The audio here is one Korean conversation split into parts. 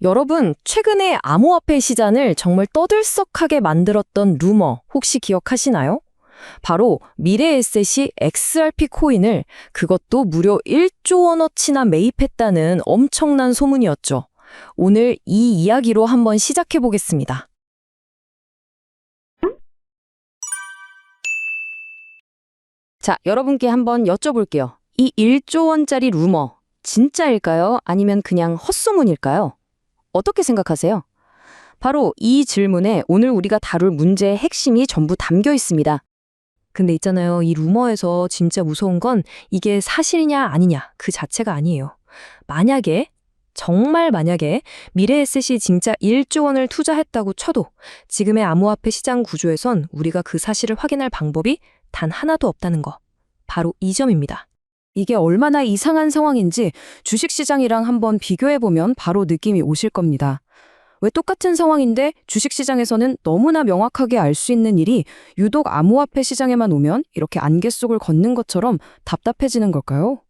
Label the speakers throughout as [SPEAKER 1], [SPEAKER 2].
[SPEAKER 1] 여러분, 최근에 암호화폐 시장을 정말 떠들썩하게 만들었던 루머 혹시 기억하시나요? 바로 미래에셋이 XRP 코인을 그것도 무려 1조 원어치나 매입했다는 엄청난 소문이었죠. 오늘 이 이야기로 한번 시작해 보겠습니다. 자, 여러분께 한번 여쭤볼게요. 이 1조 원짜리 루머, 진짜일까요? 아니면 그냥 헛소문일까요? 어떻게 생각하세요? 바로 이 질문에 오늘 우리가 다룰 문제의 핵심이 전부 담겨 있습니다. 근데 있잖아요. 이 루머에서 진짜 무서운 건 이게 사실이냐 아니냐 그 자체가 아니에요. 정말 만약에 미래에셋이 진짜 1조 원을 투자했다고 쳐도 지금의 암호화폐 시장 구조에선 우리가 그 사실을 확인할 방법이 단 하나도 없다는 거. 바로 이 점입니다. 이게 얼마나 이상한 상황인지 주식시장이랑 한번 비교해보면 바로 느낌이 오실 겁니다. 왜 똑같은 상황인데 주식시장에서는 너무나 명확하게 알 수 있는 일이 유독 암호화폐 시장에만 오면 이렇게 안개 속을 걷는 것처럼 답답해지는 걸까요?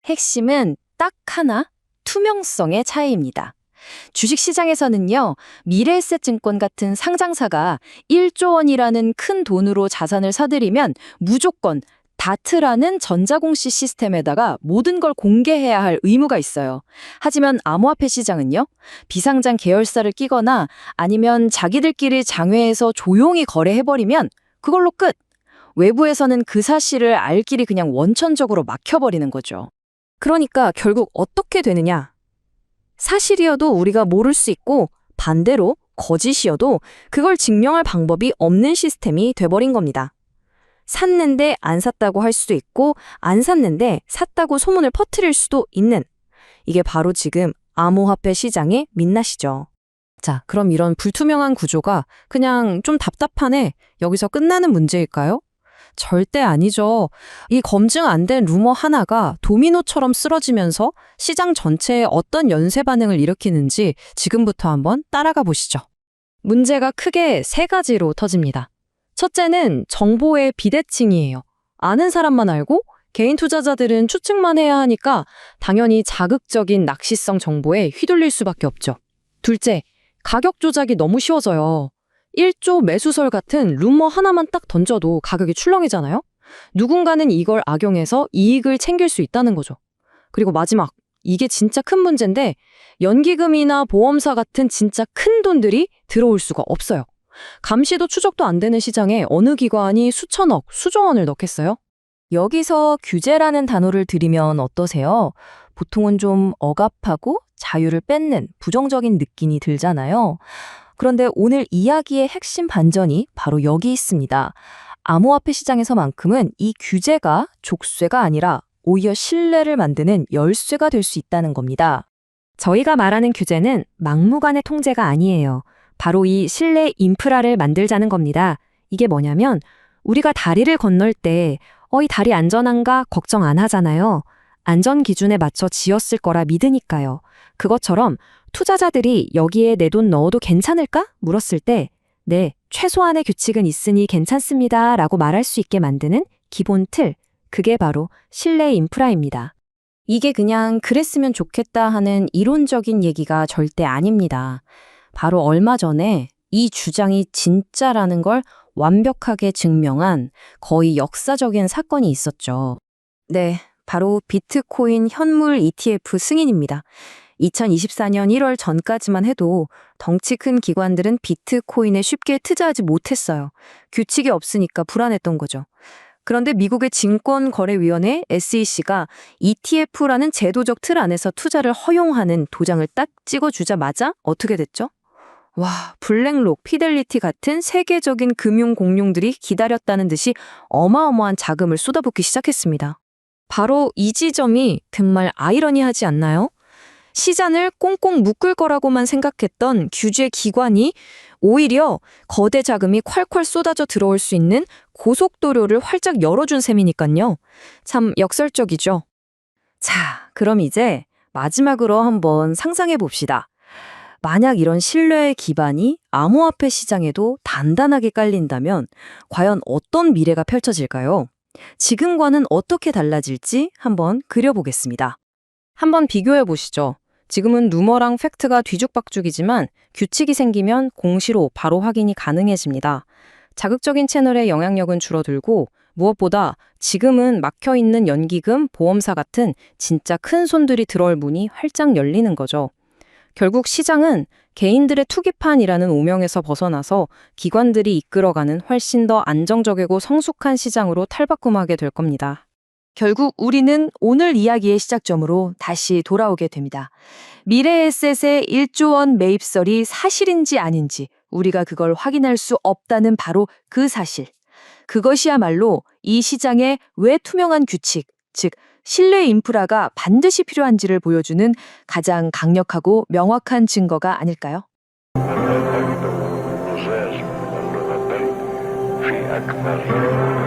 [SPEAKER 1] 핵심은 딱 하나, 투명성의 차이입니다. 주식시장에서는요, 미래에셋증권 같은 상장사가 1조 원이라는 큰 돈으로 자산을 사들이면 무조건 다트라는 전자공시 시스템에다가 모든 걸 공개해야 할 의무가 있어요. 하지만 암호화폐 시장은요, 비상장 계열사를 끼거나 아니면 자기들끼리 장외에서 조용히 거래해버리면 그걸로 끝! 외부에서는 그 사실을 알 길이 그냥 원천적으로 막혀버리는 거죠. 그러니까 결국 어떻게 되느냐? 사실이어도 우리가 모를 수 있고 반대로 거짓이어도 그걸 증명할 방법이 없는 시스템이 돼버린 겁니다. 샀는데 안 샀다고 할 수도 있고 안 샀는데 샀다고 소문을 퍼뜨릴 수도 있는, 이게 바로 지금 암호화폐 시장의 민낯이죠. 자, 그럼 이런 불투명한 구조가 그냥 좀 답답하네, 여기서 끝나는 문제일까요? 절대 아니죠. 이 검증 안 된 루머 하나가 도미노처럼 쓰러지면서 시장 전체에 어떤 연쇄 반응을 일으키는지 지금부터 한번 따라가 보시죠. 문제가 크게 세 가지로 터집니다. 첫째는 정보의 비대칭이에요. 아는 사람만 알고 개인 투자자들은 추측만 해야 하니까 당연히 자극적인 낚시성 정보에 휘둘릴 수밖에 없죠. 둘째, 가격 조작이 너무 쉬워져요. 1조 매수설 같은 루머 하나만 딱 던져도 가격이 출렁이잖아요? 누군가는 이걸 악용해서 이익을 챙길 수 있다는 거죠. 그리고 마지막, 이게 진짜 큰 문제인데 연기금이나 보험사 같은 진짜 큰 돈들이 들어올 수가 없어요. 감시도 추적도 안 되는 시장에 어느 기관이 수천억, 수조 원을 넣겠어요? 여기서 규제라는 단어를 들이면 어떠세요? 보통은 좀 억압하고 자유를 뺏는 부정적인 느낌이 들잖아요. 그런데 오늘 이야기의 핵심 반전이 바로 여기 있습니다. 암호화폐 시장에서만큼은 이 규제가 족쇄가 아니라 오히려 신뢰를 만드는 열쇠가 될 수 있다는 겁니다. 저희가 말하는 규제는 막무가내 통제가 아니에요. 바로 이 신뢰 인프라를 만들자는 겁니다. 이게 뭐냐면 우리가 다리를 건널 때 이 다리 안전한가 걱정 안 하잖아요. 안전 기준에 맞춰 지었을 거라 믿으니까요. 그것처럼 투자자들이 여기에 내 돈 넣어도 괜찮을까? 물었을 때 네, 최소한의 규칙은 있으니 괜찮습니다 라고 말할 수 있게 만드는 기본 틀, 그게 바로 신뢰 인프라입니다. 이게 그냥 그랬으면 좋겠다 하는 이론적인 얘기가 절대 아닙니다. 바로 얼마 전에 이 주장이 진짜라는 걸 완벽하게 증명한 거의 역사적인 사건이 있었죠. 네, 바로 비트코인 현물 ETF 승인입니다. 2024년 1월 전까지만 해도 덩치 큰 기관들은 비트코인에 쉽게 투자하지 못했어요. 규칙이 없으니까 불안했던 거죠. 그런데 미국의 증권거래위원회 SEC가 ETF라는 제도적 틀 안에서 투자를 허용하는 도장을 딱 찍어주자마자 어떻게 됐죠? 와, 블랙록, 피델리티 같은 세계적인 금융 공룡들이 기다렸다는 듯이 어마어마한 자금을 쏟아붓기 시작했습니다. 바로 이 지점이 정말 아이러니하지 않나요? 시장을 꽁꽁 묶을 거라고만 생각했던 규제 기관이 오히려 거대 자금이 콸콸 쏟아져 들어올 수 있는 고속도로를 활짝 열어준 셈이니까요. 참 역설적이죠. 자, 그럼 이제 마지막으로 한번 상상해 봅시다. 만약 이런 신뢰의 기반이 암호화폐 시장에도 단단하게 깔린다면 과연 어떤 미래가 펼쳐질까요? 지금과는 어떻게 달라질지 한번 그려보겠습니다. 한번 비교해 보시죠. 지금은 루머랑 팩트가 뒤죽박죽이지만 규칙이 생기면 공시로 바로 확인이 가능해집니다. 자극적인 채널의 영향력은 줄어들고 무엇보다 지금은 막혀있는 연기금, 보험사 같은 진짜 큰 손들이 들어올 문이 활짝 열리는 거죠. 결국 시장은 개인들의 투기판이라는 오명에서 벗어나서 기관들이 이끌어가는 훨씬 더 안정적이고 성숙한 시장으로 탈바꿈하게 될 겁니다.
[SPEAKER 2] 결국 우리는 오늘 이야기의 시작점으로 다시 돌아오게 됩니다. 미래에셋의 1조 원 매입설이 사실인지 아닌지 우리가 그걸 확인할 수 없다는 바로 그 사실. 그것이야말로 이 시장의 왜 투명한 규칙, 즉 신뢰 인프라가 반드시 필요한지를 보여주는 가장 강력하고 명확한 증거가 아닐까요?
[SPEAKER 3] الذي possessed under the date في أكمله